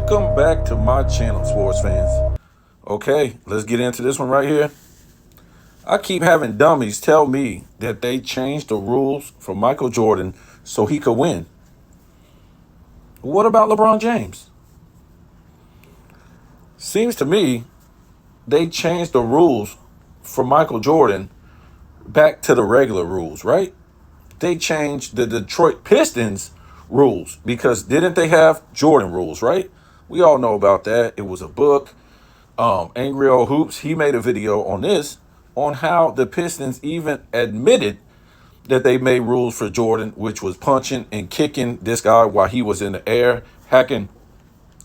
Welcome back to my channel, sports fans. Okay, let's get into this one right here. I keep having dummies tell me that they changed the rules for Michael Jordan so he could win. What about LeBron James? Seems to me they changed the rules for Michael Jordan back to the regular rules, right? They changed the Detroit Pistons rules because didn't they have Jordan rules, right? We all know about that. It was a book. Angry Old Hoops, he made a video on this, on how the Pistons even admitted that they made rules for Jordan, which was punching and kicking this guy while he was in the air, hacking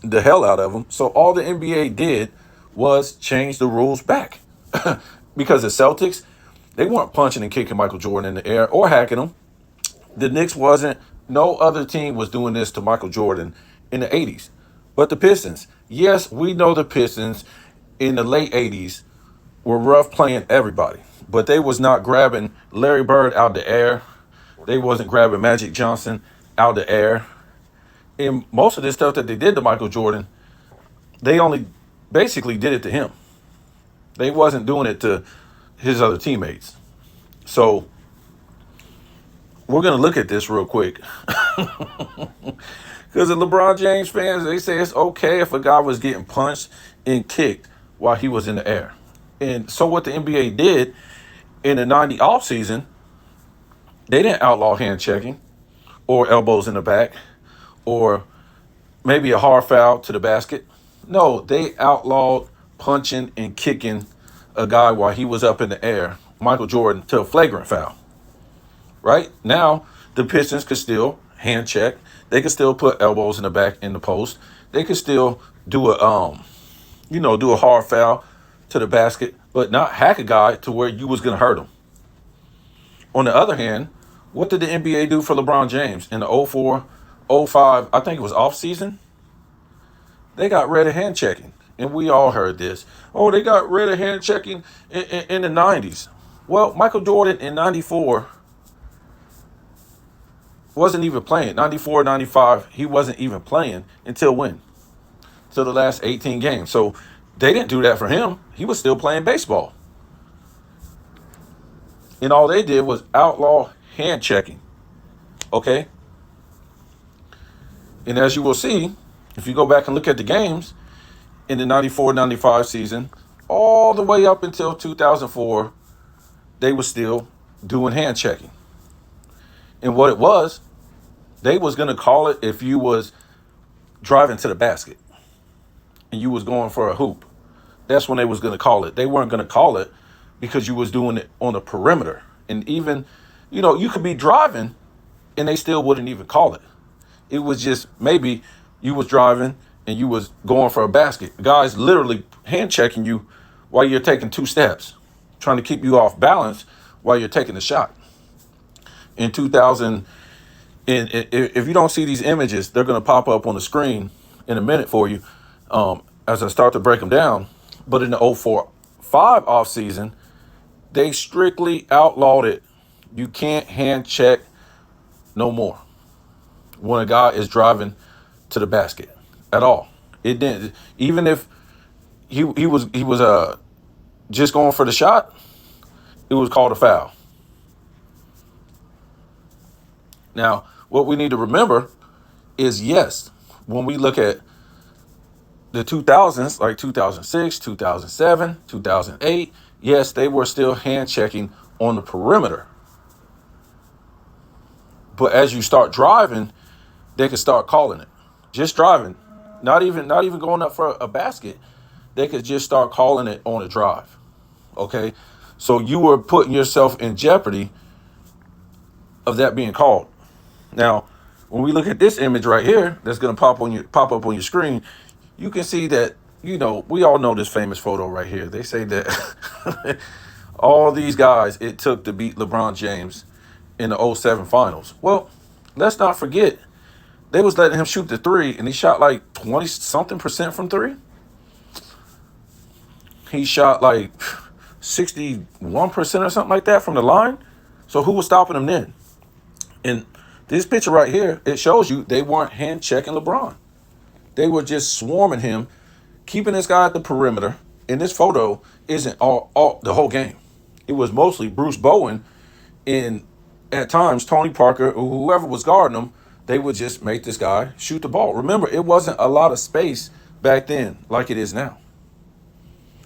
the hell out of him. So all the NBA did was change the rules back. Because the Celtics, they weren't punching and kicking Michael Jordan in the air or hacking him. The Knicks wasn't. No other team was doing this to Michael Jordan in the 80s. But the Pistons, yes, we know the Pistons in the late 80s were rough playing everybody. But they was not grabbing Larry Bird out the air. They wasn't grabbing Magic Johnson out the air. And most of this stuff that they did to Michael Jordan, they only basically did it to him. They wasn't doing it to his other teammates. So we're going to look at this real quick. Because the LeBron James fans, they say it's okay if a guy was getting punched and kicked while he was in the air. And so what the NBA did in the 90 offseason, they didn't outlaw hand checking or elbows in the back or maybe a hard foul to the basket. No, they outlawed punching and kicking a guy while he was up in the air, Michael Jordan, to a flagrant foul. Right? Now, the Pistons could still hand check. They could still put elbows in the back in the post. They could still do a hard foul to the basket, but not hack a guy to where you was going to hurt him. On the other hand, what did the NBA do for LeBron James in the 04, 05, I think it was off season? They got rid of hand checking. And we all heard this. Oh, they got rid of hand checking in the 90s. Well, Michael Jordan in 94 wasn't even playing. 94, 95, he wasn't even playing until when? Till the last 18 games. So they didn't do that for him. He was still playing baseball. And all they did was outlaw hand checking. Okay? And as you will see, if you go back and look at the games in the 94-95 season, all the way up until 2004, they were still doing hand checking. And what it was, they was going to call it if you was driving to the basket and you was going for a hoop. That's when they was going to call it. They weren't going to call it because you was doing it on the perimeter. And even, you could be driving and they still wouldn't even call it. It was just maybe you was driving and you was going for a basket. Guys literally hand checking you while you're taking two steps, trying to keep you off balance while you're taking the shot. In 2000, and if you don't see these images, they're going to pop up on the screen in a minute for you as I start to break them down. But in the 04-05 offseason, they strictly outlawed it. You can't hand check no more when a guy is driving to the basket at all. It didn't. Even if he was just going for the shot, it was called a foul. Now, what we need to remember is, yes, when we look at the 2000s, like 2006, 2007, 2008, yes, they were still hand checking on the perimeter. But as you start driving, they could start calling it. Just driving, not even going up for a basket. They could just start calling it on a drive. Okay? So you were putting yourself in jeopardy of that being called. Now, when we look at this image right here, that's going to pop up on your screen, you can see that, we all know this famous photo right here. They say that all these guys it took to beat LeBron James in the 07 finals. Well, let's not forget, they was letting him shoot the three, and he shot like 20-something% from three. He shot like 61% or something like that from the line. So who was stopping him then? And this picture right here, it shows you they weren't hand checking LeBron. They were just swarming him, keeping this guy at the perimeter. And this photo isn't all the whole game. It was mostly Bruce Bowen and at times Tony Parker or whoever was guarding him. They would just make this guy shoot the ball. Remember, it wasn't a lot of space back then like it is now.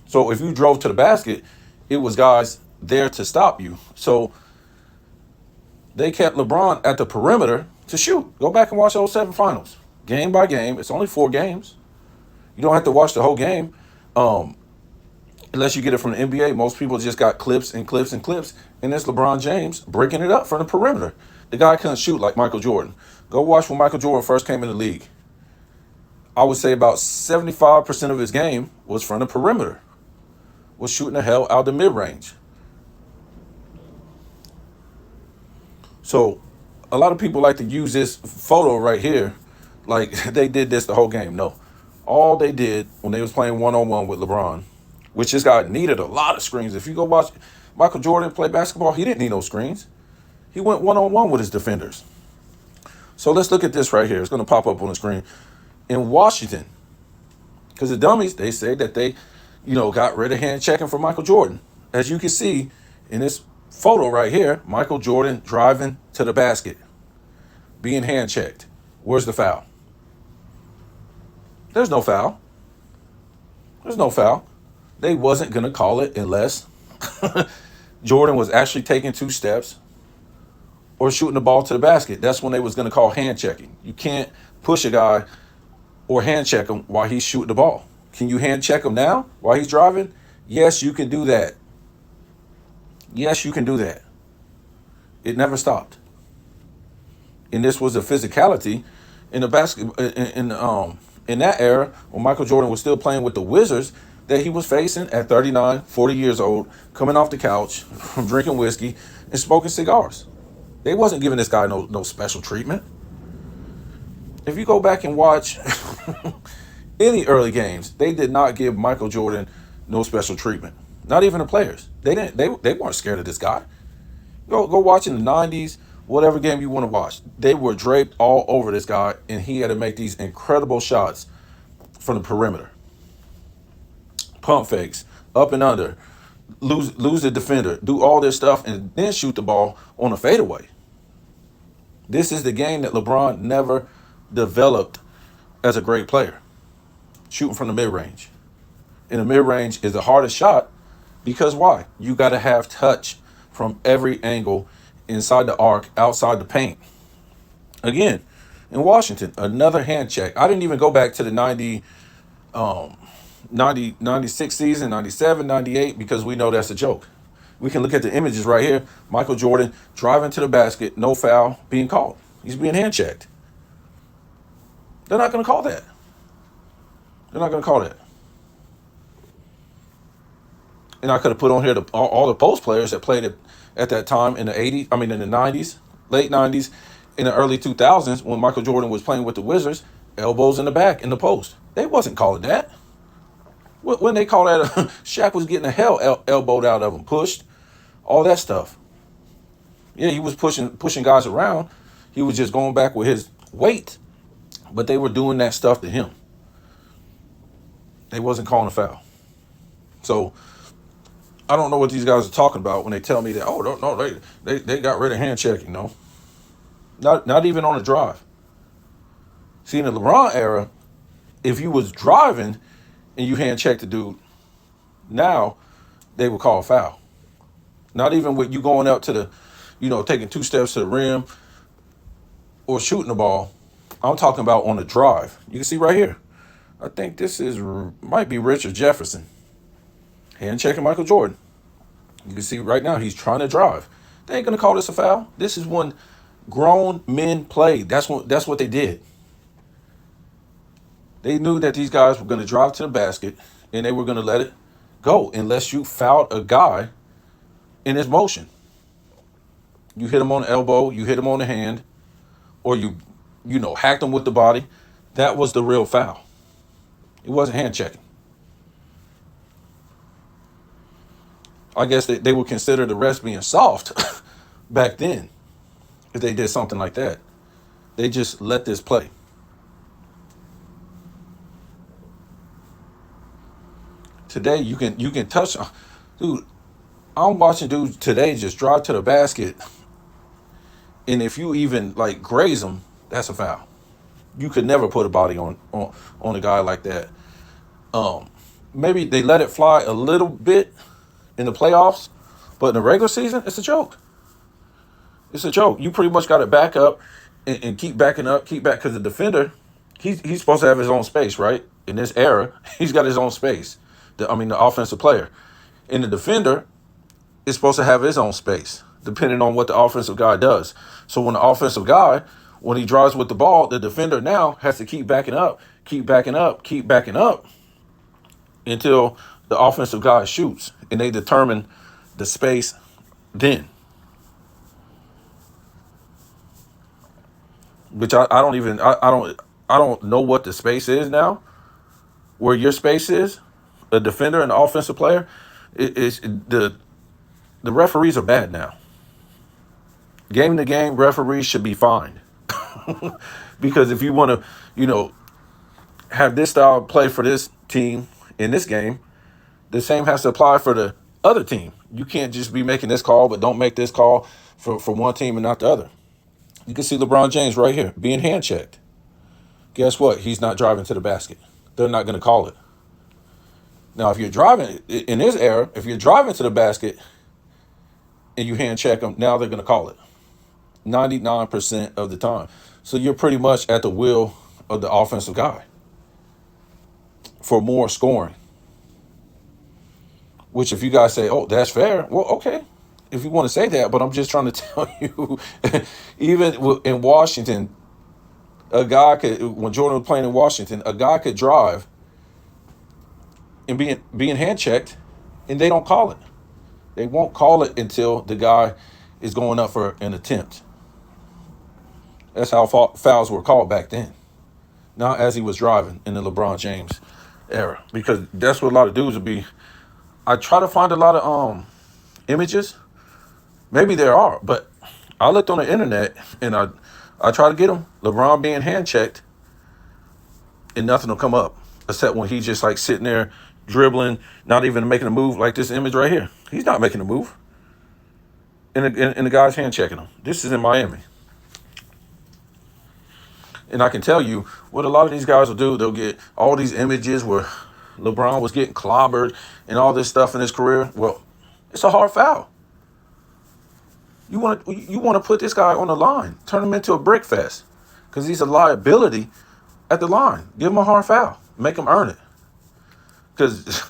So if you drove to the basket, it was guys there to stop you. So they kept LeBron at the perimeter to shoot. Go back and watch those 7 finals. Game by game. It's only 4 games. You don't have to watch the whole game. Unless you get it from the NBA. Most people just got clips and clips and clips. And it's LeBron James breaking it up from the perimeter. The guy couldn't shoot like Michael Jordan. Go watch when Michael Jordan first came in the league. I would say about 75% of his game was from the perimeter. Was shooting the hell out the mid-range. So a lot of people like to use this photo right here like they did this the whole game. No. All they did when they was playing one-on-one with LeBron, which this guy needed a lot of screens. If you go watch Michael Jordan play basketball, he didn't need no screens. He went one-on-one with his defenders. So let's look at this right here. It's going to pop up on the screen. In Washington, because the dummies, they say that they, got rid of hand checking for Michael Jordan. As you can see in this photo right here, Michael Jordan driving to the basket, being hand checked. Where's the foul? There's no foul. There's no foul. They wasn't going to call it unless Jordan was actually taking 2 steps or shooting the ball to the basket. That's when they was going to call hand checking. You can't push a guy or hand check him while he's shooting the ball. Can you hand check him now while he's driving? Yes, you can do that. Yes, you can do that. It never stopped. And this was a physicality in the in that era when Michael Jordan was still playing with the Wizards that he was facing at 39, 40 years old, coming off the couch from drinking whiskey and smoking cigars. They wasn't giving this guy no special treatment. If you go back and watch any early games, they did not give Michael Jordan no special treatment. Not even the players. They didn't. They weren't scared of this guy. Go watch in the 90s, whatever game you want to watch. They were draped all over this guy, and he had to make these incredible shots from the perimeter. Pump fakes, up and under, lose the defender, do all this stuff, and then shoot the ball on a fadeaway. This is the game that LeBron never developed as a great player. Shooting from the mid-range. And the mid-range is the hardest shot because why? You got to have touch from every angle inside the arc, outside the paint. Again, in Washington, another hand check. I didn't even go back to the 96 season, 97, 98, because we know that's a joke. We can look at the images right here. Michael Jordan driving to the basket, no foul, being called. He's being hand checked. They're not going to call that. They're not going to call that. And I could have put on here all the post players that played at that time in the 80s, in the 90s, late 90s, in the early 2000s when Michael Jordan was playing with the Wizards, elbows in the back in the post. They wasn't calling that. When they called that, Shaq was getting the hell elbowed out of him, pushed, all that stuff. Yeah, he was pushing guys around. He was just going back with his weight, but they were doing that stuff to him. They wasn't calling a foul. So I don't know what these guys are talking about when they tell me that, oh, no, they got rid of hand checking. No, not even on a drive. See, in the LeBron era, if you was driving and you hand checked the dude, now they would call a foul. Not even with you going up to the, taking 2 steps to the rim or shooting the ball. I'm talking about on the drive. You can see right here. I think this might be Richard Jefferson. Hand checking Michael Jordan. You can see right now he's trying to drive. They ain't gonna call this a foul. This is when grown men played. That's what they did. They knew that these guys were gonna drive to the basket and they were gonna let it go unless you fouled a guy in his motion. You hit him on the elbow, you hit him on the hand, or you hacked him with the body. That was the real foul. It wasn't hand checking. I guess they would consider the refs being soft back then if they did something like that. They just let this play. Today you can touch, dude. I'm watching dudes today just drive to the basket, and if you even like graze them, that's a foul. You could never put a body on a guy like that. Um, Maybe they let it fly a little bit in the playoffs, but in the regular season, it's a joke. It's a joke. You pretty much got to back up and keep backing up, keep back because the defender, he's supposed to have his own space, right? In this era, he's got his own space. The offensive player, and the defender is supposed to have his own space, depending on what the offensive guy does. So when the offensive guy, when he drives with the ball, the defender now has to keep backing up, keep backing up, keep backing up until the offensive guy shoots, and they determine the space then. Which I don't even I don't know what the space is now. Where your space is, a defender and an offensive player, is the referees are bad now. Game to game, referees should be fined because if you want to, have this style of play for this team in this game, the same has to apply for the other team. You can't just be making this call, but don't make this call for one team and not the other. You can see LeBron James right here being hand checked. Guess what? He's not driving to the basket. They're not going to call it. Now, if you're driving in this era, if you're driving to the basket and you hand check them, now they're going to call it 99% of the time. So you're pretty much at the will of the offensive guy for more scoring. Which, if you guys say, "Oh, that's fair," well, okay, if you want to say that, but I'm just trying to tell you, even in Washington, a guy could, when Jordan was playing in Washington, a guy could drive and being hand checked, and they don't call it. They won't call it until the guy is going up for an attempt. That's how fouls were called back then. Not as he was driving in the LeBron James era, because that's what a lot of dudes would be. I try to find a lot of images. Maybe there are, but I looked on the internet and I try to get them. LeBron being hand checked, and nothing will come up except when he's just like sitting there dribbling, not even making a move, like this image right here. He's not making a move, and the guy's hand checking him. This is in Miami, and I can tell you what a lot of these guys will do. They'll get all these images where LeBron was getting clobbered and all this stuff in his career. Well, it's a hard foul. You want to put this guy on the line, turn him into a brick fest, because he's a liability at the line. Give him a hard foul, make him earn it, because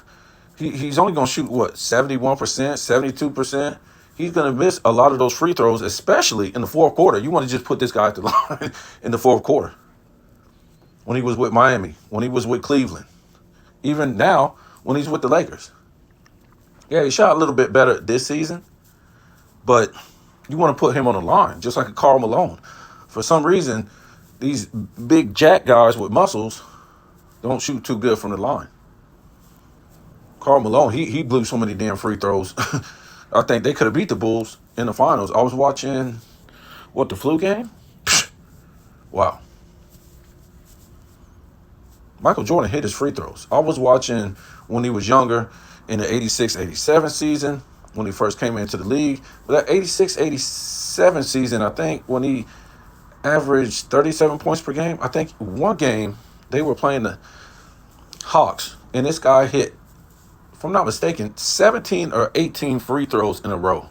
he's only going to shoot what 71%, 72%. He's going to miss a lot of those free throws, especially in the fourth quarter. You want to just put this guy at the line in the fourth quarter. When he was with Miami, when he was with Cleveland, even now when he's with the Lakers. Yeah, he shot a little bit better this season, but you want to put him on the line, just like a Karl Malone. For some reason, these big jack guys with muscles don't shoot too good from the line. Karl Malone, he blew so many damn free throws. I think they could have beat the Bulls in the finals. I was watching, the flu game? Wow. Michael Jordan hit his free throws. I was watching when he was younger in the 86-87 season, when he first came into the league. But that 86-87 season, I think, when he averaged 37 points per game, I think one game they were playing the Hawks, and this guy hit, if I'm not mistaken, 17 or 18 free throws in a row.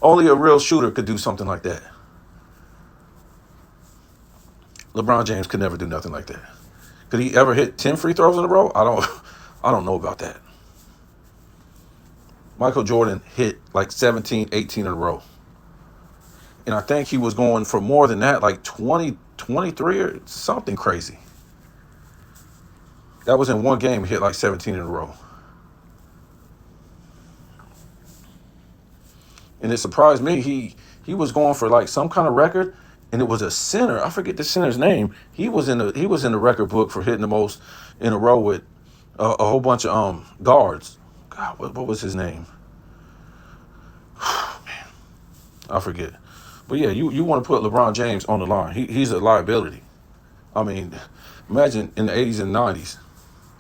Only a real shooter could do something like that. LeBron James could never do nothing like that. Could he ever hit 10 free throws in a row? I don't know about that. Michael Jordan hit like 17, 18 in a row. And I think he was going for more than that, like 20, 23 or something crazy. That was in one game, he hit like 17 in a row. And it surprised me. He was going for like some kind of record, and it was a center. I forget the center's name. He was in the record book for hitting the most in a row with a whole bunch of guards. God, what was his name? Man, I forget. But yeah, you want to put LeBron James on the line. He's a liability. I mean, imagine in the 80s and 90s.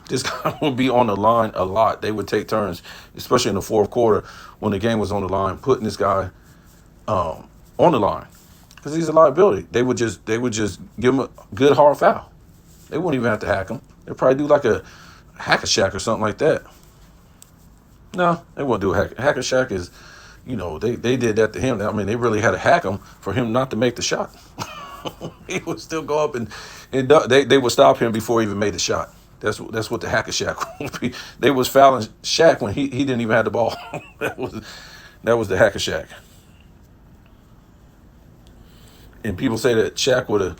This guy would be on the line a lot. They would take turns, especially in the fourth quarter when the game was on the line, putting this guy on the line because he's a liability. They would just give him a good hard foul. They wouldn't even have to hack him. They'd probably do like a hack a shack or something like that. No, they won't do a hack a shack. Is, they did that to him. I mean, they really had to hack him for him not to make the shot. He would still go up and they would stop him before he even made the shot. That's what the hack a shack would be. They was fouling Shaq when he didn't even have the ball. that was the hack a shack. And people say that Shaq would have,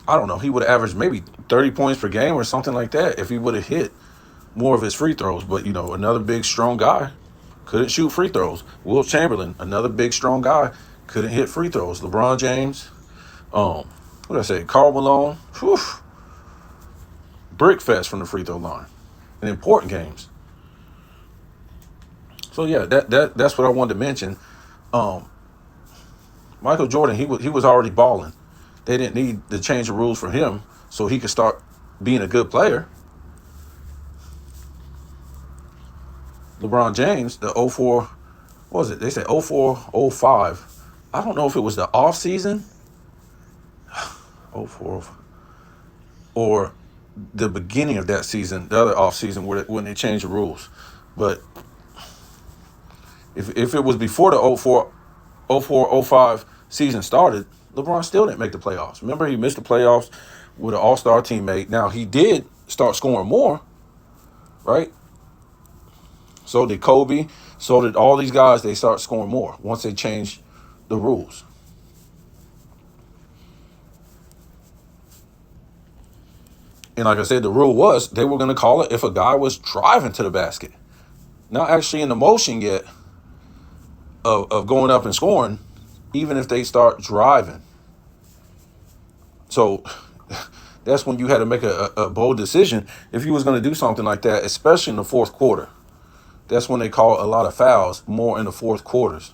I don't know, he would have averaged maybe 30 points per game or something like that if he would have hit more of his free throws. But, another big, strong guy couldn't shoot free throws. Will Chamberlain, another big, strong guy, couldn't hit free throws. LeBron James, what did I say? Karl Malone, whew, brick fest from the free throw line in important games. So, yeah, that's what I wanted to mention. Michael Jordan, he was already balling. They didn't need to change the rules for him so he could start being a good player. LeBron James, the 04, what was it? They said 04, 05. I don't know if it was the off season, 04, or the beginning of that season, the other off season when they changed the rules. But if it was before the 04, 05 season started, LeBron still didn't make the playoffs. Remember, he missed the playoffs with an all-star teammate. Now, he did start scoring more, right? So did Kobe. So did all these guys. They start scoring more once they changed the rules. And like I said, the rule was they were going to call it if a guy was driving to the basket. Not actually in the motion yet of going up and scoring, even if they start driving. So that's when you had to make a bold decision if you was going to do something like that, especially in the fourth quarter. That's when they call a lot of fouls, more in the fourth quarters.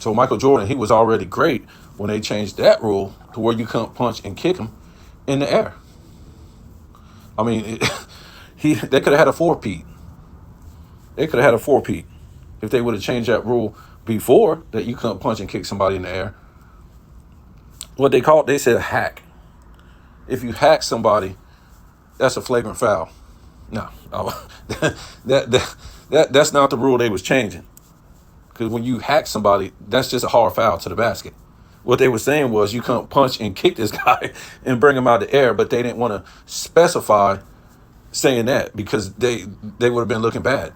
So Michael Jordan, he was already great when they changed that rule to where you couldn't punch and kick him in the air. I mean, they could have had a four-peat. They could have had a four-peat if they would have changed that rule before, that you couldn't punch and kick somebody in the air. What they said hack. If you hack somebody, that's a flagrant foul. No, that's not the rule they was changing. Because when you hack somebody, that's just a hard foul to the basket. What they were saying was you couldn't punch and kick this guy and bring him out of the air, but they didn't want to specify saying that because they would have been looking bad.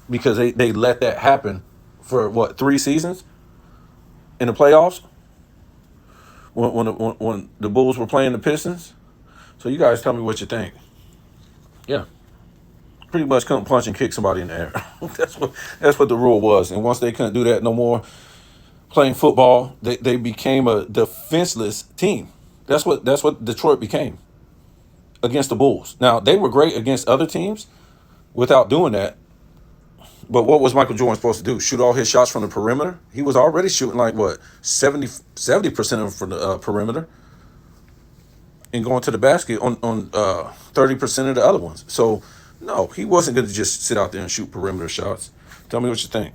Because they let that happen for 3 seasons in the playoffs when the Bulls were playing the Pistons. So you guys tell me what you think. Yeah. Pretty much couldn't punch and kick somebody in the air. That's what the rule was. And once they couldn't do that no more playing football, they became a defenseless team. That's what Detroit became against the Bulls. Now, they were great against other teams without doing that. But what was Michael Jordan supposed to do? Shoot all his shots from the perimeter? He was already shooting 70% of them from the perimeter and going to the basket on 30% of the other ones. So, no, he wasn't going to just sit out there and shoot perimeter shots. Tell me what you think.